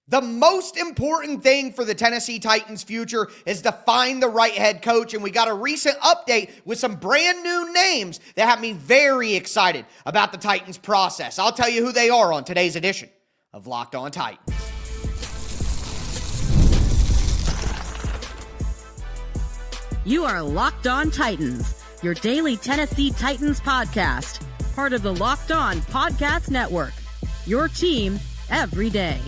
The most important thing for the Tennessee Titans' future is to find the right head coach, and we got a recent update with some brand new names that have me very excited about the Titans process. I'll tell you who they are on today's edition of Locked On Titans. You are Locked On Titans, your daily Tennessee Titans podcast, part of the Locked On Podcast Network, your team every day.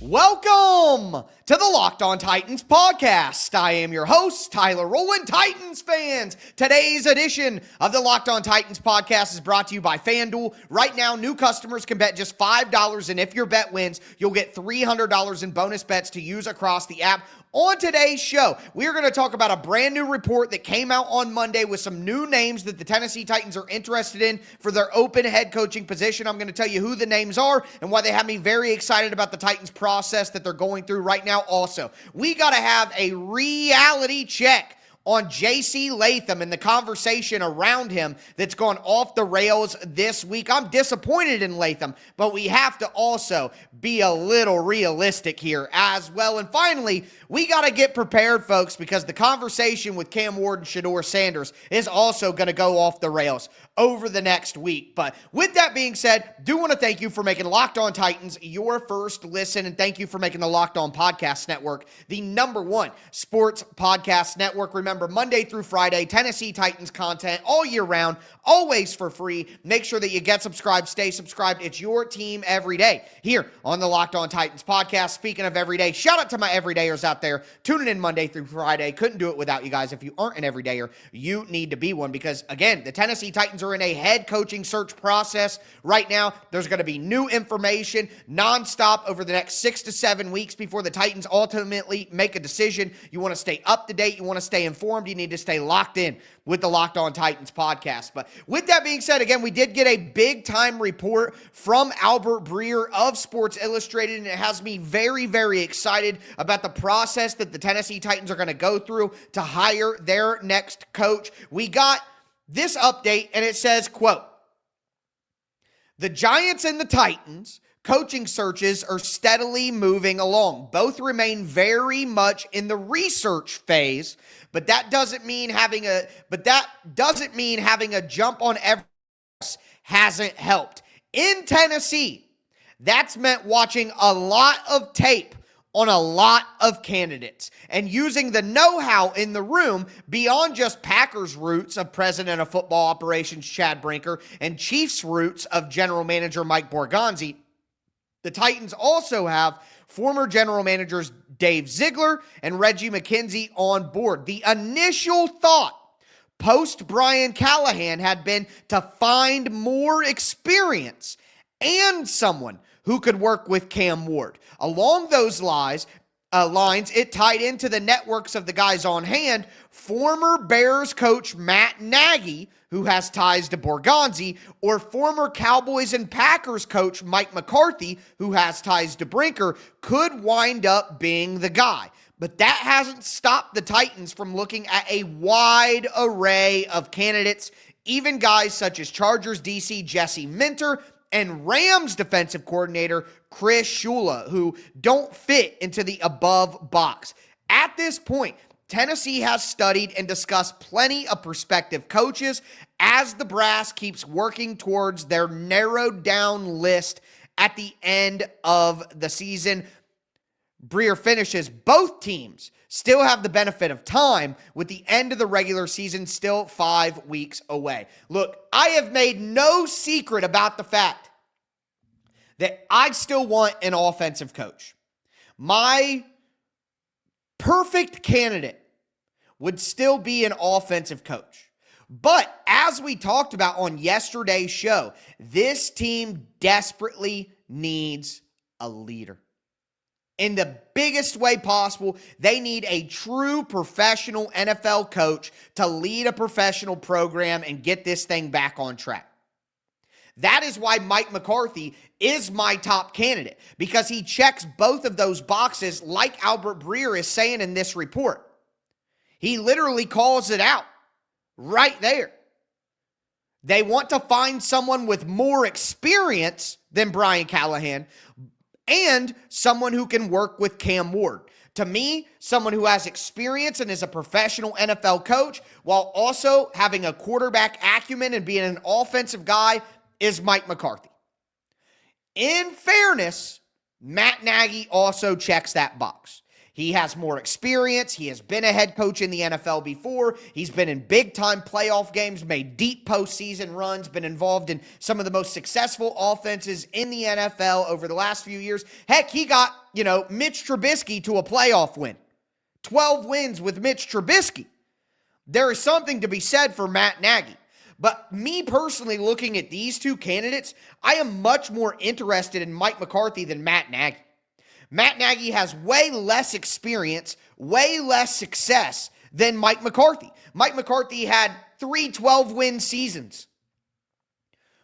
Welcome to the Locked On Titans podcast. I am your host, Tyler Rowland. Titans fans, today's edition of the Locked On Titans podcast is brought to you by FanDuel. Right now, new customers can bet just $5, and if your bet wins, you'll get $300 in bonus bets to use across the app. On today's show, we're going to talk about a brand new report that came out on Monday with some new names that the Tennessee Titans are interested in for their open head coaching position. I'm going to tell you who the names are and why they have me very excited about the Titans process that they're going through right now. Also, we got to have a reality check on JC Latham and the conversation around him that's gone off the rails this week. I'm disappointed in Latham, but we have to also be a little realistic here as well. And finally, we got to get prepared, folks, because the conversation with Cam Ward and Shedeur Sanders is also going to go off the rails over the next week. But with that being said, do want to thank you for making Locked On Titans your first listen, and thank you for making the Locked On Podcast Network the #1 sports podcast network. Remember, Monday through Friday, Tennessee Titans content all year round, always for free. Make sure that you get subscribed, stay subscribed. It's your team every day here on the Locked On Titans podcast. Speaking of every day, shout out to my everydayers out there tuning in Monday through Friday. Couldn't do it without you guys. If you aren't an everydayer, you need to be one, because again, the Tennessee Titans are in a head coaching search process right now. There's going to be new information nonstop over the next 6 to 7 weeks before the Titans ultimately make a decision. You want to stay up to date. You want to stay informed. You need to stay locked in with the Locked On Titans podcast. But with that being said, again, we did get a big time report from Albert Breer of Sports Illustrated, and it has me very, very excited about the process that the Tennessee Titans are going to go through to hire their next coach. We got this update, and it says, quote, "The Giants and the Titans coaching searches are steadily moving along. Both remain very much in the research phase, but that doesn't mean having a jump on every hasn't helped. In Tennessee, that's meant watching a lot of tape on a lot of candidates and using the know-how in the room beyond just Packers roots of President of Football Operations Chad Brinker and Chiefs roots of General Manager Mike Borgonzi. The Titans also have former general managers Dave Ziegler and Reggie McKenzie on board. The initial thought post Brian Callahan had been to find more experience and someone who could work with Cam Ward. Along those lines, it tied into the networks of the guys on hand. Former Bears coach Matt Nagy, who has ties to Borgonzi, or former Cowboys and Packers coach Mike McCarthy, who has ties to Brinker, could wind up being the guy. But that hasn't stopped the Titans from looking at a wide array of candidates, even guys such as Chargers DC Jesse Minter and Rams defensive coordinator Chris Shula, who don't fit into the above box. At this point, Tennessee has studied and discussed plenty of prospective coaches as the brass keeps working towards their narrowed down list at the end of the season. Breer finishes, both teams still have the benefit of time, with the end of the regular season still 5 weeks away. Look, I have made no secret about the fact that I still want an offensive coach. My perfect candidate would still be an offensive coach. But as we talked about on yesterday's show, this team desperately needs a leader. In the biggest way possible, they need a true professional NFL coach to lead a professional program and get this thing back on track. That is why Mike McCarthy is my top candidate, because he checks both of those boxes, like Albert Breer is saying in this report. He literally calls it out right there. They want to find someone with more experience than Brian Callahan, and someone who can work with Cam Ward. To me, someone who has experience and is a professional NFL coach while also having a quarterback acumen and being an offensive guy is Mike McCarthy. In fairness, Matt Nagy also checks that box. He has more experience. He has been a head coach in the NFL before. He's been in big-time playoff games, made deep postseason runs, been involved in some of the most successful offenses in the NFL over the last few years. Heck, he got, Mitch Trubisky to a playoff win. 12 wins with Mitch Trubisky. There is something to be said for Matt Nagy. But me personally, looking at these two candidates, I am much more interested in Mike McCarthy than Matt Nagy. Matt Nagy has way less experience, way less success than Mike McCarthy. Mike McCarthy had 3 12-win seasons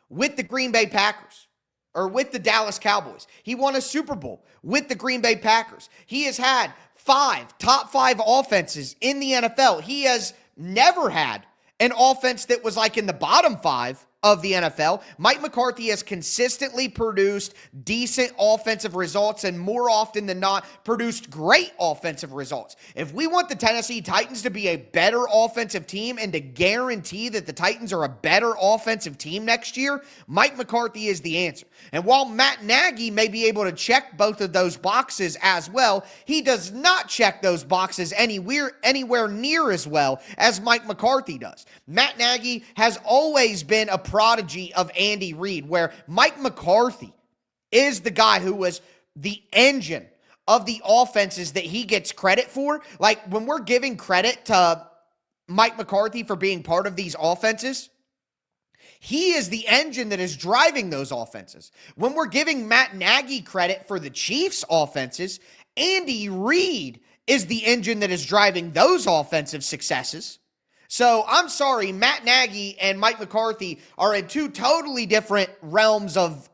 with the Green Bay Packers, or with the Dallas Cowboys. He won a Super Bowl with the Green Bay Packers. He has had 5 top 5 offenses in the NFL. He has never had an offense that was like in the bottom 5 of the NFL. Mike McCarthy has consistently produced decent offensive results and more often than not produced great offensive results. If we want the Tennessee Titans to be a better offensive team and to guarantee that the Titans are a better offensive team next year, Mike McCarthy is the answer. And while Matt Nagy may be able to check both of those boxes as well, he does not check those boxes anywhere near as well as Mike McCarthy does. Matt Nagy has always been a prodigy of Andy Reid, where Mike McCarthy is the guy who was the engine of the offenses that he gets credit for. Like, when we're giving credit to Mike McCarthy for being part of these offenses, he is the engine that is driving those offenses. When we're giving Matt Nagy credit for the Chiefs' offenses, Andy Reid is the engine that is driving those offensive successes. So I'm sorry, Matt Nagy and Mike McCarthy are in two totally different realms of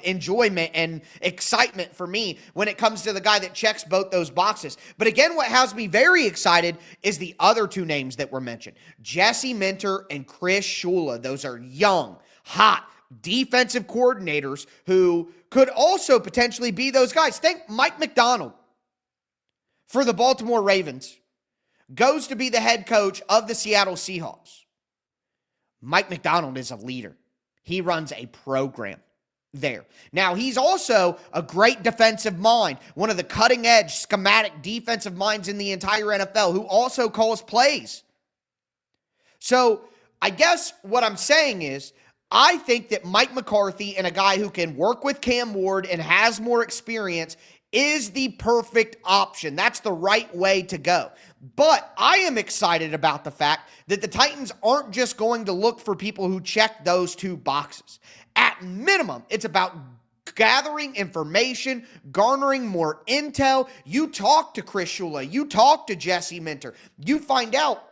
enjoyment and excitement for me when it comes to the guy that checks both those boxes. But again, what has me very excited is the other two names that were mentioned, Jesse Minter and Chris Shula. Those are young, hot defensive coordinators who could also potentially be those guys. Think Mike McDonald for the Baltimore Ravens goes to be the head coach of the Seattle Seahawks. Mike McDonald is a leader. He runs a program there. Now, he's also a great defensive mind, one of the cutting-edge schematic defensive minds in the entire NFL, who also calls plays. So, I guess what I'm saying is, I think that Mike McCarthy and a guy who can work with Cam Ward and has more experience is the perfect option. That's the right way to go. But I am excited about the fact that the Titans aren't just going to look for people who check those two boxes. At minimum, it's about gathering information, garnering more intel. You talk to Chris Shula, you talk to Jesse Minter, you find out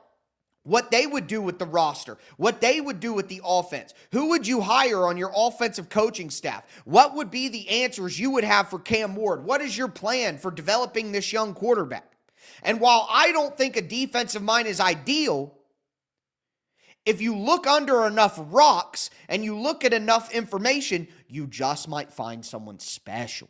what they would do with the roster, what they would do with the offense. Who would you hire on your offensive coaching staff? What would be the answers you would have for Cam Ward? What is your plan for developing this young quarterback? And while I don't think a defensive mind is ideal, if you look under enough rocks and you look at enough information, you just might find someone special.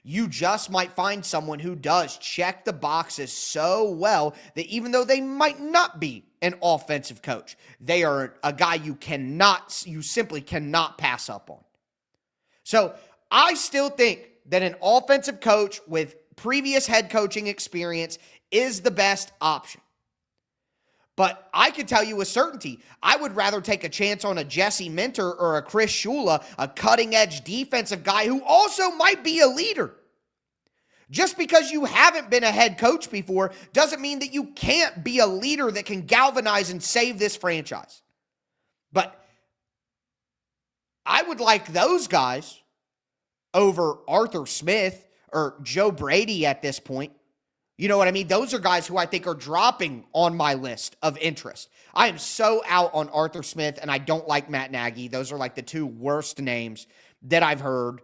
You just might find someone who does check the boxes so well that even though they might not be an offensive coach, they are a guy you simply cannot pass up on. So I still think that an offensive coach with previous head coaching experience is the best option. But I can tell you with certainty, I would rather take a chance on a Jesse Minter or a Chris Shula, a cutting-edge defensive guy who also might be a leader. Just because you haven't been a head coach before doesn't mean that you can't be a leader that can galvanize and save this franchise. But I would like those guys over Arthur Smith or Joe Brady at this point. You know what I mean? Those are guys who I think are dropping on my list of interest. I am so out on Arthur Smith, and I don't like Matt Nagy. Those are like the two worst names that I've heard.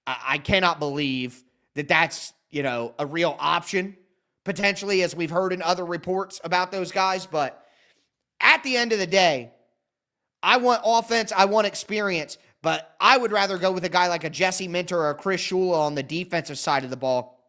I cannot believe that that's, a real option, potentially, as we've heard in other reports about those guys. But at the end of the day, I want offense, I want experience. But I would rather go with a guy like a Jesse Minter or a Chris Shula on the defensive side of the ball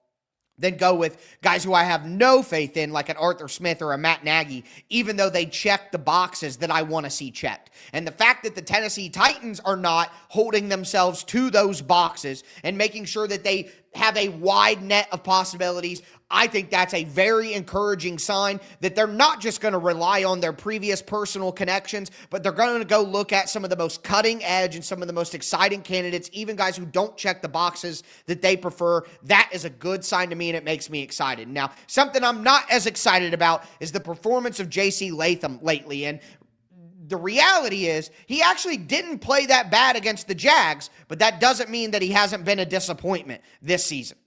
than go with guys who I have no faith in, like an Arthur Smith or a Matt Nagy, even though they check the boxes that I want to see checked. And the fact that the Tennessee Titans are not holding themselves to those boxes and making sure that they have a wide net of possibilities, I think that's a very encouraging sign that they're not just going to rely on their previous personal connections, but they're going to go look at some of the most cutting edge and some of the most exciting candidates, even guys who don't check the boxes that they prefer. That is a good sign to me, and it makes me excited. Now, something I'm not as excited about is the performance of JC Latham lately. And the reality is he actually didn't play that bad against the Jags, but that doesn't mean that he hasn't been a disappointment this season.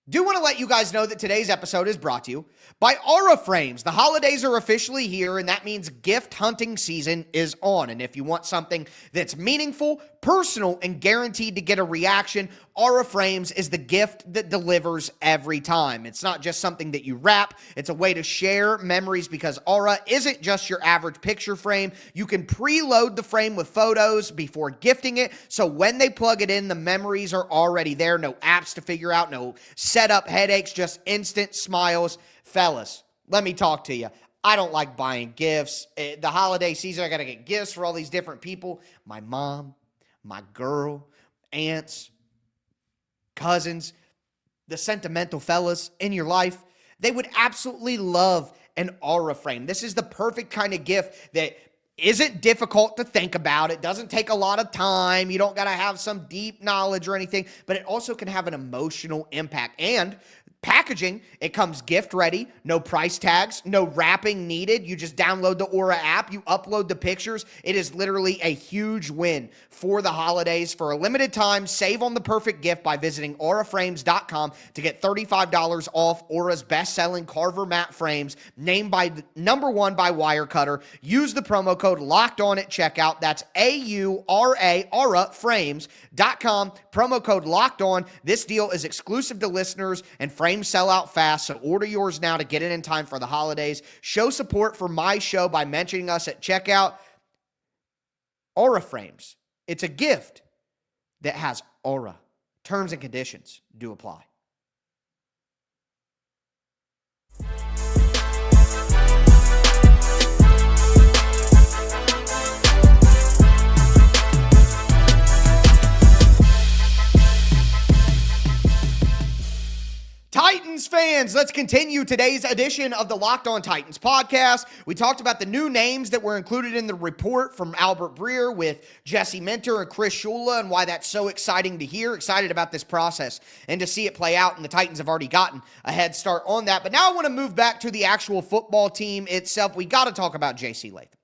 Do want to let you guys know that today's episode is brought to you by Aura Frames. The holidays are officially here, and that means gift hunting season is on. And if you want something that's meaningful, personal, and guaranteed to get a reaction, Aura Frames is the gift that delivers every time. It's not just something that you wrap. It's a way to share memories, because Aura isn't just your average picture frame. You can preload the frame with photos before gifting it, so when they plug it in, the memories are already there. No apps to figure out, no setup headaches, just instant smiles. Fellas, let me talk to you. I don't like buying gifts. The holiday season, I got to get gifts for all these different people. My mom, my girl, aunts, cousins, the sentimental fellas in your life, they would absolutely love an Aura frame. This is the perfect kind of gift that isn't difficult to think about. It doesn't take a lot of time. You don't got to have some deep knowledge or anything, but it also can have an emotional impact. And packaging, it comes gift ready, no price tags, no wrapping needed. You just download the Aura app, you upload the pictures. It is literally a huge win for the holidays. For a limited time, save on the perfect gift by visiting auraframes.com to get $35 off Aura's best-selling Carver matte frames, named by #1 by Wirecutter. Use the promo code LOCKEDON at checkout. That's AURA, auraframes.com, promo code LOCKEDON. This deal is exclusive to listeners, and frames sell out fast, so order yours now to get it in time for the holidays. Show support for my show by mentioning us at checkout. Aura Frames. It's a gift that has aura. Terms and conditions do apply. Titans fans, let's continue today's edition of the Locked On Titans podcast. We talked about the new names that were included in the report from Albert Breer with Jesse Minter and Chris Shula, and why that's so exciting to hear. Excited about this process and to see it play out, and the Titans have already gotten a head start on that. But now I want to move back to the actual football team itself. We got to talk about JC Latham.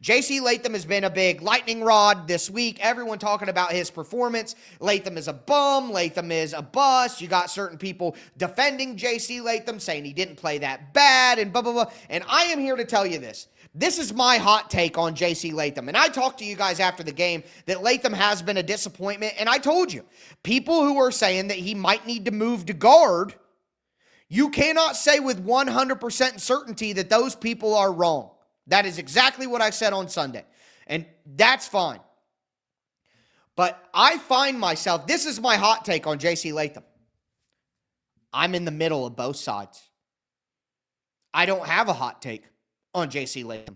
JC Latham has been a big lightning rod this week. Everyone talking about his performance. Latham is a bum. Latham is a bust. You got certain people defending JC Latham, saying he didn't play that bad and blah, blah, blah. And I am here to tell you this. This is my hot take on JC Latham. And I talked to you guys after the game that Latham has been a disappointment. And I told you, people who are saying that he might need to move to guard, you cannot say with 100% certainty that those people are wrong. That is exactly what I said on Sunday, and that's fine. But I find myself, this is my hot take on JC Latham. I'm in the middle of both sides. I don't have a hot take on JC Latham.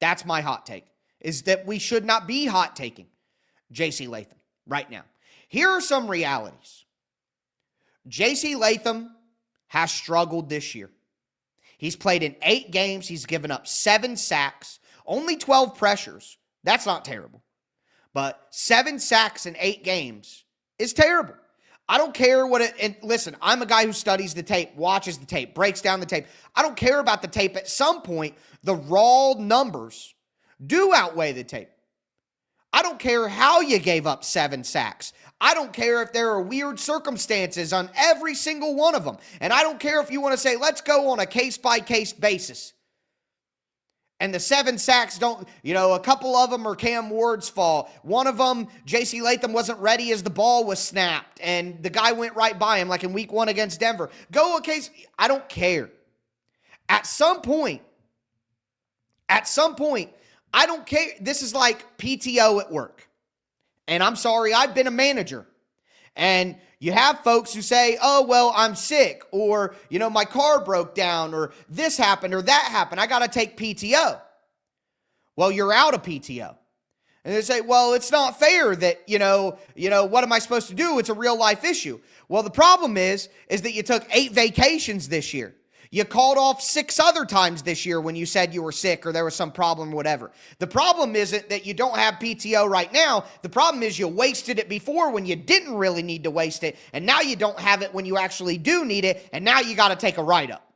That's my hot take, is that we should not be hot taking JC Latham right now. Here are some realities. JC Latham has struggled this year. He's played in 8 games. He's given up 7 sacks, only 12 pressures. That's not terrible. But 7 sacks in 8 games is terrible. I don't care what it, and listen, I'm a guy who studies the tape, watches the tape, breaks down the tape. I don't care about the tape. At some point, the raw numbers do outweigh the tape. I don't care how you gave up 7 sacks. I don't care if there are weird circumstances on every single one of them. And I don't care if you want to say, let's go on a case-by-case basis. And the 7 sacks don't, a couple of them are Cam Ward's fault. One of them, JC Latham wasn't ready as the ball was snapped, and the guy went right by him, like in week 1 against Denver. Go a case, I don't care. At some point, I don't care. This is like PTO at work. And I'm sorry, I've been a manager. And you have folks who say, oh, well, I'm sick, or, my car broke down, or this happened, or that happened. I got to take PTO. Well, you're out of PTO. And they say, well, it's not fair that, what am I supposed to do? It's a real life issue. Well, the problem is that you took 8 vacations this year. You called off 6 other times this year when you said you were sick or there was some problem or whatever. The problem isn't that you don't have PTO right now. The problem is you wasted it before when you didn't really need to waste it. And now you don't have it when you actually do need it. And now you got to take a write-up.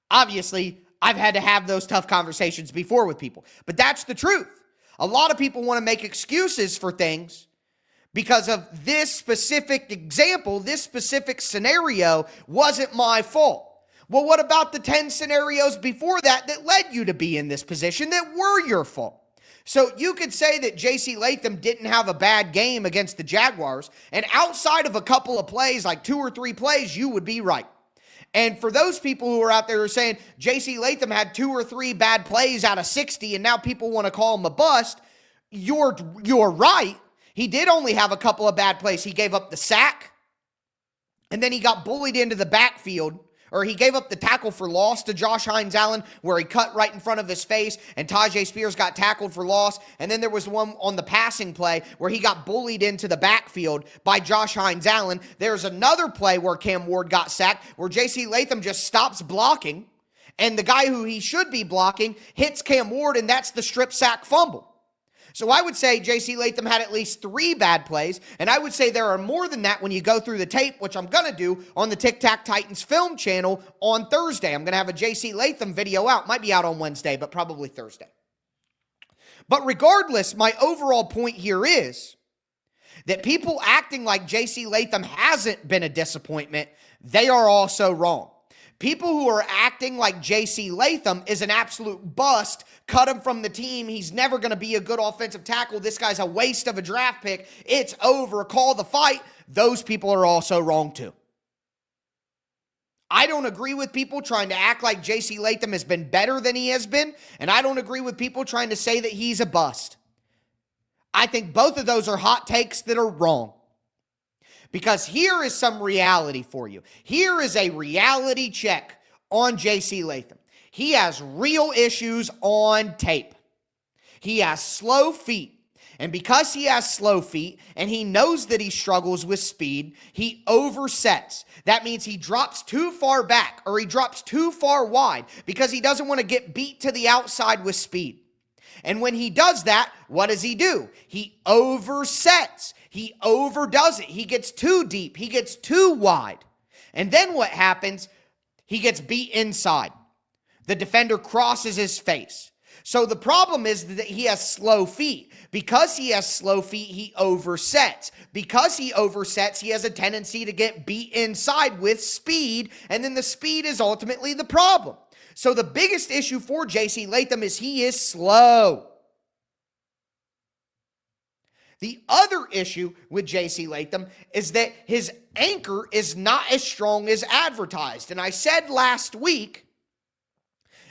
Obviously, I've had to have those tough conversations before with people. But that's the truth. A lot of people want to make excuses for things because of this specific example, this specific scenario wasn't my fault. Well, what about the 10 scenarios before that led you to be in this position that were your fault? So you could say that JC Latham didn't have a bad game against the Jaguars, and outside of a couple of plays, like 2 or 3 plays, you would be right. And for those people who are out there who are saying JC Latham had 2 or 3 bad plays out of 60 and now people want to call him a bust, you're right. He did only have a couple of bad plays. He gave up the sack, and then he got bullied into the backfield, or he gave up the tackle for loss to Josh Hines-Allen where he cut right in front of his face, and Tajay Spears got tackled for loss. And then there was one on the passing play where he got bullied into the backfield by Josh Hines-Allen. There's another play where Cam Ward got sacked where JC Latham just stops blocking, and the guy who he should be blocking hits Cam Ward, and that's the strip sack fumble. So I would say JC Latham had at least 3 bad plays, and I would say there are more than that when you go through the tape, which I'm going to do on the Tic Tac Titans film channel on Thursday. I'm going to have a JC Latham video out. Might be out on Wednesday, but probably Thursday. But regardless, my overall point here is that people acting like JC Latham hasn't been a disappointment, they are also wrong. People who are acting like JC Latham is an absolute bust. Cut him from the team. He's never going to be a good offensive tackle. This guy's a waste of a draft pick. It's over. Call the fight. Those people are also wrong too. I don't agree with people trying to act like JC Latham has been better than he has been, and I don't agree with people trying to say that he's a bust. I think both of those are hot takes that are wrong. Because here is some reality for you. Here is a reality check on JC Latham. He has real issues on tape. He has slow feet. And because he has slow feet and he knows that he struggles with speed, he oversets. That means he drops too far back or he drops too far wide because he doesn't want to get beat to the outside with speed. And when he does that, what does he do? He oversets. He overdoes it. He gets too deep. He gets too wide. And then what happens? He gets beat inside. The defender crosses his face. So the problem is that he has slow feet. Because he has slow feet, he oversets. Because he oversets, he has a tendency to get beat inside with speed, and then the speed is ultimately the problem. So the biggest issue for JC Latham is he is slow. The other issue with JC Latham is that his anchor is not as strong as advertised. And I said last week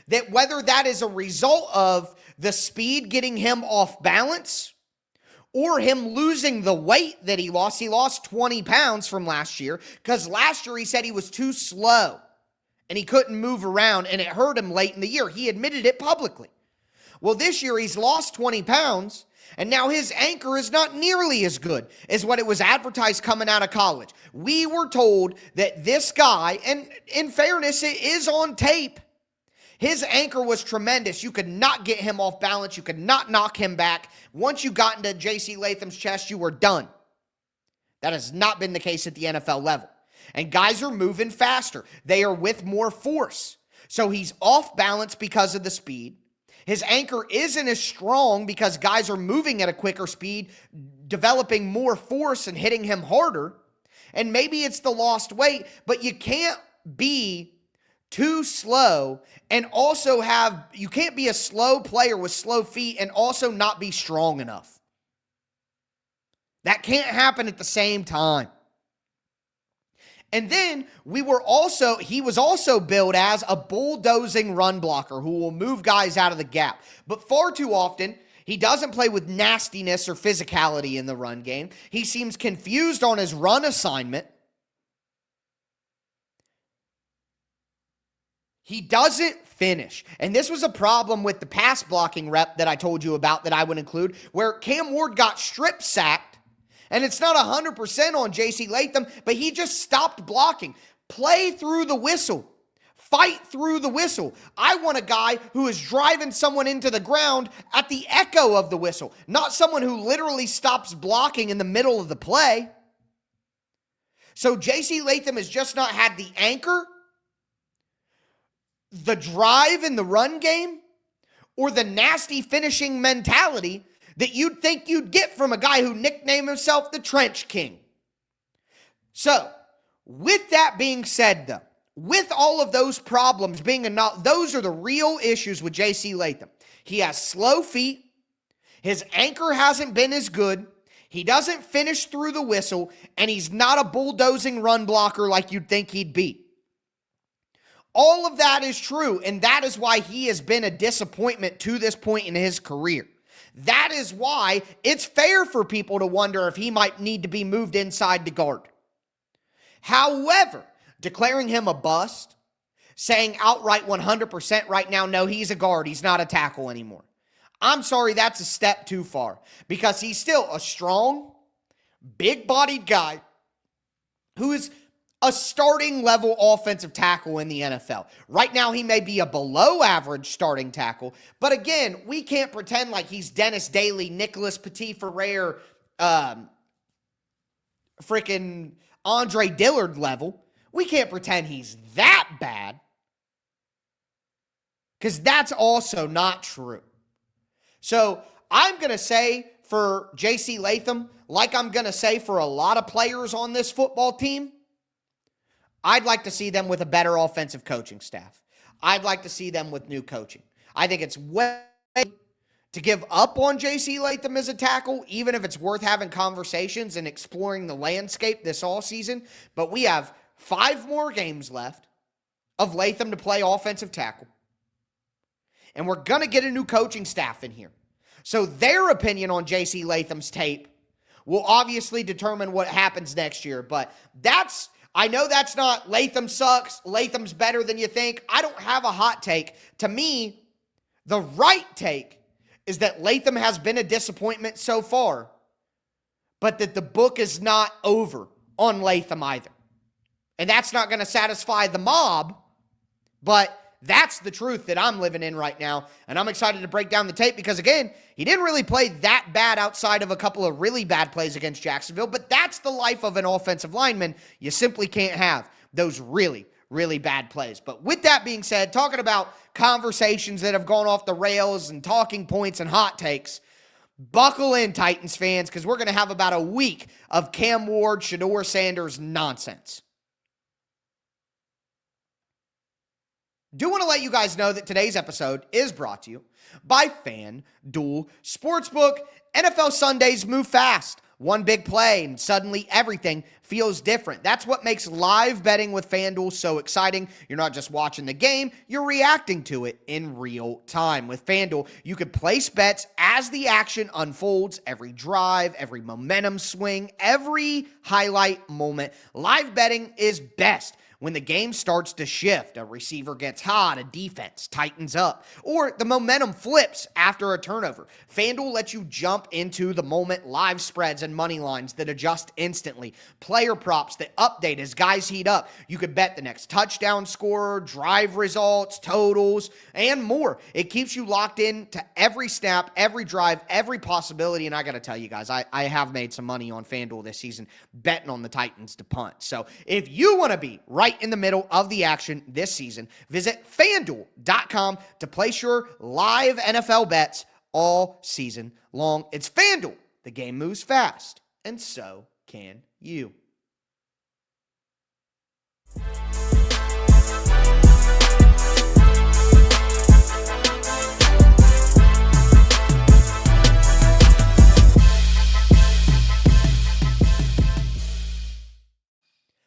that whether that is a result of the speed getting him off balance or him losing the weight that he lost 20 pounds from last year, because last year he said he was too slow and he couldn't move around and it hurt him late in the year. He admitted it publicly. Well, this year he's lost 20 pounds and now his anchor is not nearly as good as what it was advertised coming out of college. We were told that this guy, and in fairness, it is on tape, his anchor was tremendous. You could not get him off balance. You could not knock him back. Once you got into JC Latham's chest, you were done. That has not been the case at the NFL level. And guys are moving faster. They are with more force. So he's off balance because of the speed. His anchor isn't as strong because guys are moving at a quicker speed, developing more force and hitting him harder. And maybe it's the lost weight, but you can't be too slow and also you can't be a slow player with slow feet and also not be strong enough. That can't happen at the same time. And then he was also billed as a bulldozing run blocker who will move guys out of the gap. But far too often, he doesn't play with nastiness or physicality in the run game. He seems confused on his run assignment. He doesn't finish. And this was a problem with the pass blocking rep that I told you about that I would include, where Cam Ward got strip sacked. And it's not 100% on JC Latham, but he just stopped blocking. Play through the whistle. Fight through the whistle. I want a guy who is driving someone into the ground at the echo of the whistle, not someone who literally stops blocking in the middle of the play. So JC Latham has just not had the anchor, the drive in the run game, or the nasty finishing mentality that you'd think you'd get from a guy who nicknamed himself the Trench King. So, with that being said, though, with all of those problems those are the real issues with JC Latham. He has slow feet. His anchor hasn't been as good. He doesn't finish through the whistle, and he's not a bulldozing run blocker like you'd think he'd be. All of that is true, and that is why he has been a disappointment to this point in his career. That is why it's fair for people to wonder if he might need to be moved inside to guard. However, declaring him a bust, saying outright 100% right now, no, he's a guard, he's not a tackle anymore. I'm sorry, that's a step too far, because he's still a strong, big-bodied guy who is a starting level offensive tackle in the NFL. Right now, he may be a below average starting tackle, but again, we can't pretend like he's Dennis Daly, Nicholas Petit-Ferrer, freaking Andre Dillard level. We can't pretend he's that bad, because that's also not true. So I'm going to say for JC Latham, like I'm going to say for a lot of players on this football team, I'd like to see them with a better offensive coaching staff. I'd like to see them with new coaching. I think it's way to give up on JC Latham as a tackle, even if it's worth having conversations and exploring the landscape this all season. But we have 5 more games left of Latham to play offensive tackle. And we're going to get a new coaching staff in here. So their opinion on JC Latham's tape will obviously determine what happens next year. But I know that's not Latham sucks, Latham's better than you think. I don't have a hot take. To me, the right take is that Latham has been a disappointment so far, but that the book is not over on Latham either. And that's not going to satisfy the mob, but that's the truth that I'm living in right now. And I'm excited to break down the tape because, again, he didn't really play that bad outside of a couple of really bad plays against Jacksonville. But that's the life of an offensive lineman. You simply can't have those really, really bad plays. But with that being said, talking about conversations that have gone off the rails and talking points and hot takes, buckle in, Titans fans, because we're going to have about a week of Cam Ward, Shedeur Sanders nonsense. Do want to let you guys know that today's episode is brought to you by FanDuel Sportsbook. NFL Sundays move fast. One big play and suddenly everything feels different. That's what makes live betting with FanDuel so exciting. You're not just watching the game, you're reacting to it in real time. With FanDuel, you can place bets as the action unfolds, every drive, every momentum swing, every highlight moment. Live betting is best when the game starts to shift, a receiver gets hot, a defense tightens up, or the momentum flips after a turnover. FanDuel lets you jump into the moment, live spreads and money lines that adjust instantly, player props that update as guys heat up. You could bet the next touchdown scorer, drive results, totals, and more. It keeps you locked in to every snap, every drive, every possibility, and I got to tell you guys, I have made some money on FanDuel this season betting on the Titans to punt. So if you want to be right in the middle of the action this season, visit FanDuel.com to place your live NFL bets all season long. It's FanDuel. The game moves fast, and so can you.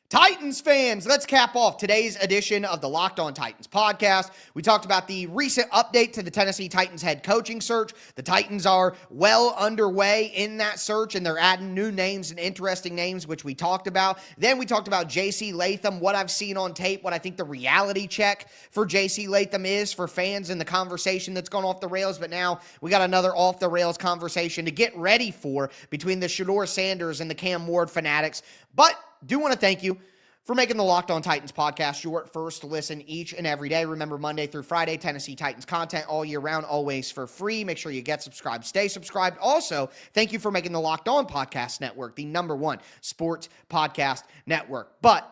Titans fans, let's cap off today's edition of the Locked On Titans podcast. We talked about the recent update to the Tennessee Titans head coaching search. The Titans are well underway in that search, and they're adding new names and interesting names, which we talked about. Then we talked about JC Latham, what I've seen on tape, what I think the reality check for JC Latham is for fans and the conversation that's gone off the rails. But now we got another off the rails conversation to get ready for between the Shedeur Sanders and the Cam Ward fanatics. But do want to thank you for making the Locked On Titans podcast your first listen each and every day. Remember, Monday through Friday, Tennessee Titans content all year round, always for free. Make sure you get subscribed, stay subscribed. Also, thank you for making the Locked On Podcast Network the #1 sports podcast network. But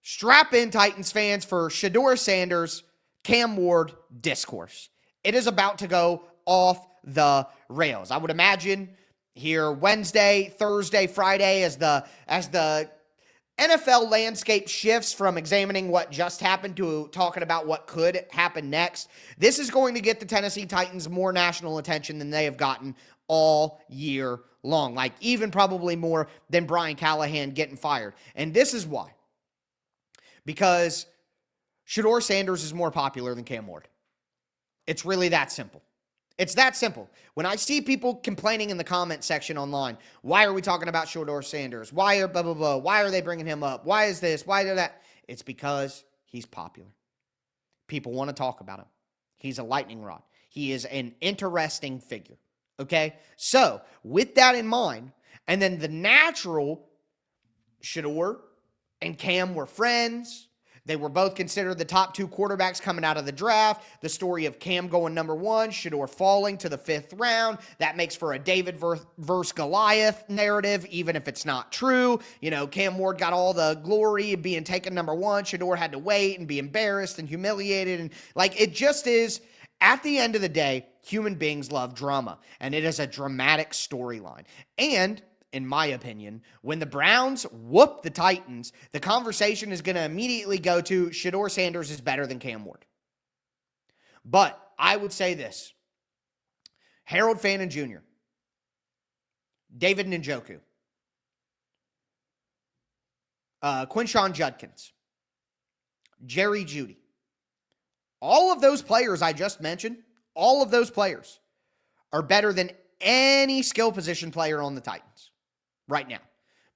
strap in, Titans fans, for Shedeur Sanders, Cam Ward discourse. It is about to go off the rails. I would imagine here Wednesday, Thursday, Friday, as the NFL landscape shifts from examining what just happened to talking about what could happen next. This is going to get the Tennessee Titans more national attention than they have gotten all year long. Like even probably more than Brian Callahan getting fired. And this is why. Because Shedeur Sanders is more popular than Cam Ward. It's really that simple. It's that simple. When I see people complaining in the comment section online, why are we talking about Shedeur Sanders? Why are blah, blah, blah? Why are they bringing him up? Why is this? Why is that? It's because he's popular. People want to talk about him. He's a lightning rod. He is an interesting figure. Okay? So, with that in mind, and then the natural Shedeur and Cam were friends. They were both considered the top 2 quarterbacks coming out of the draft. The story of Cam going #1, Shedeur falling to the 5th round. That makes for a David versus Goliath narrative, even if it's not true. You know, Cam Ward got all the glory of being taken #1. Shedeur had to wait and be embarrassed and humiliated. And like, it just is, at the end of the day, human beings love drama. And it is a dramatic storyline. And in my opinion, when the Browns whoop the Titans, the conversation is going to immediately go to Shedeur Sanders is better than Cam Ward. But I would say this. Harold Fannin Jr., David Njoku, Quinshon Judkins, Jerry Jeudy, all of those players I just mentioned, all of those players are better than any skill position player on the Titans right now.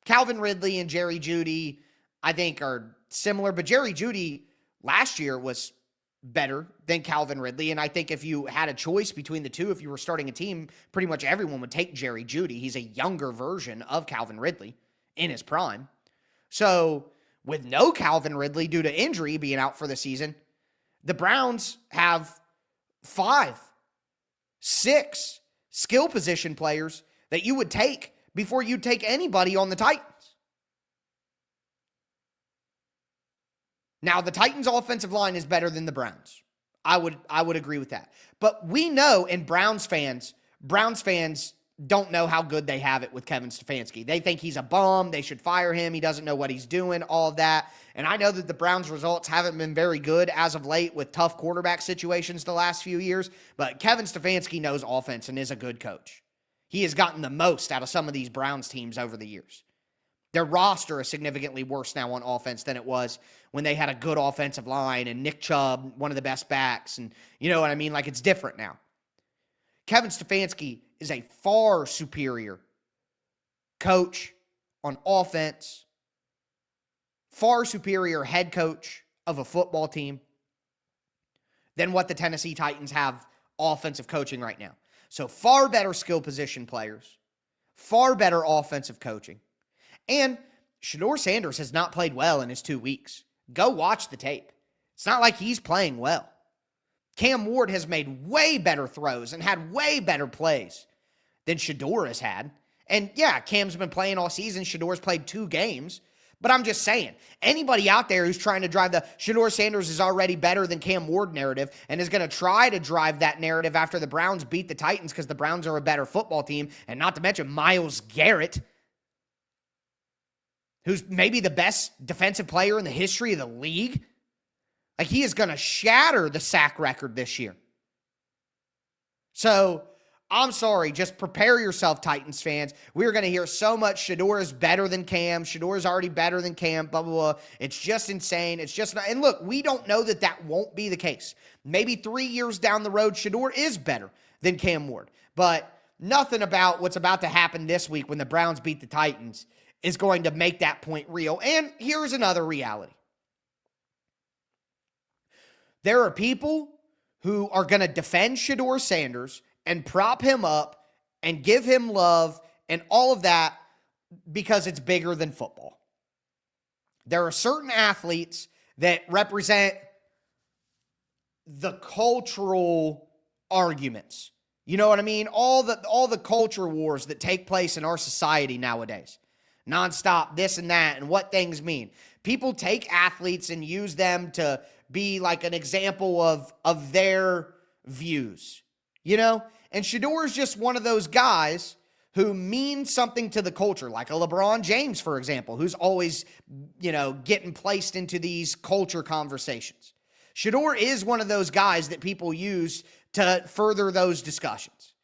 Calvin Ridley and Jerry Jeudy, I think, are similar, but Jerry Jeudy last year was better than Calvin Ridley, and I think if you had a choice between the two, if you were starting a team, pretty much everyone would take Jerry Jeudy. He's a younger version of Calvin Ridley in his prime. So with no Calvin Ridley due to injury being out for the season, the Browns have 5, 6 skill position players that you would take before you take anybody on the Titans. Now, the Titans' offensive line is better than the Browns. I would agree with that. But we know, and Browns fans don't know how good they have it with Kevin Stefanski. They think he's a bum. They should fire him. He doesn't know what he's doing, all of that. And I know that the Browns' results haven't been very good as of late with tough quarterback situations the last few years. But Kevin Stefanski knows offense and is a good coach. He has gotten the most out of some of these Browns teams over the years. Their roster is significantly worse now on offense than it was when they had a good offensive line and Nick Chubb, one of the best backs. And you know what I mean? Like, it's different now. Kevin Stefanski is a far superior coach on offense, far superior head coach of a football team than what the Tennessee Titans have offensive coaching right now. So far better skill position players, far better offensive coaching. And Shedeur Sanders has not played well in his 2 weeks. Go watch the tape. It's not like he's playing well. Cam Ward has made way better throws and had way better plays than Shedeur has had. And yeah, Cam's been playing all season. Shedeur's played 2 games. But I'm just saying, anybody out there who's trying to drive the Shedeur Sanders is already better than Cam Ward narrative and is going to try to drive that narrative after the Browns beat the Titans because the Browns are a better football team, and not to mention Myles Garrett, who's maybe the best defensive player in the history of the league. Like, he is going to shatter the sack record this year. So I'm sorry, just prepare yourself, Titans fans. We're going to hear so much Shedeur is better than Cam. Shedeur is already better than Cam, blah, blah, blah. It's just insane. It's just not. And look, we don't know that that won't be the case. Maybe 3 years down the road, Shedeur is better than Cam Ward. But nothing about what's about to happen this week when the Browns beat the Titans is going to make that point real. And here's another reality. There are people who are going to defend Shedeur Sanders and prop him up and give him love and all of that because it's bigger than football. There are certain athletes that represent the cultural arguments. You know what I mean? All the culture wars that take place in our society nowadays. Nonstop, this and that, and what things mean. People take athletes and use them to be like an example of their views. You know? And Shedeur is just one of those guys who means something to the culture, like a LeBron James, for example, who's always, getting placed into these culture conversations. Shedeur is one of those guys that people use to further those discussions.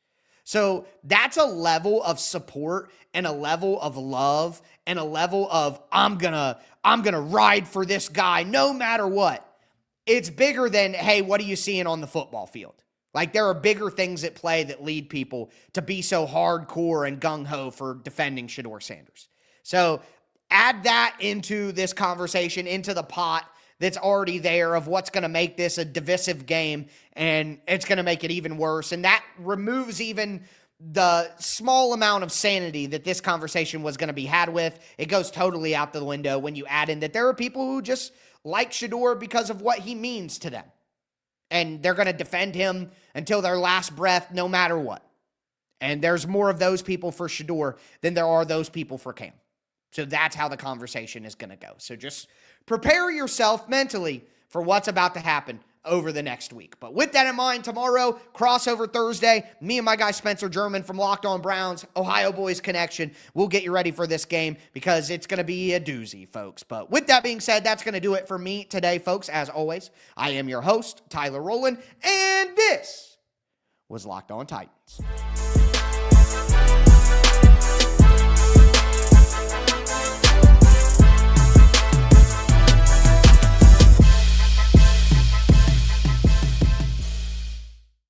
So that's a level of support and a level of love and a level of I'm gonna ride for this guy no matter what. It's bigger than, hey, what are you seeing on the football field? Like, there are bigger things at play that lead people to be so hardcore and gung-ho for defending Shedeur Sanders. So add that into this conversation, into the pot that's already there of what's going to make this a divisive game, and it's going to make it even worse. And that removes even the small amount of sanity that this conversation was going to be had with. It goes totally out the window when you add in that there are people who just like Shedeur because of what he means to them. And they're going to defend him until their last breath, no matter what. And there's more of those people for Shedeur than there are those people for Cam. So that's how the conversation is going to go. So just prepare yourself mentally for what's about to happen over the next week. But with that in mind, tomorrow, crossover Thursday, me and my guy Spencer German from Locked On Browns, Ohio Boys Connection, we'll get you ready for this game because it's going to be a doozy, folks. But with that being said, that's going to do it for me today, folks. As always, I am your host, Tyler Rowland, and this was Locked On Titans.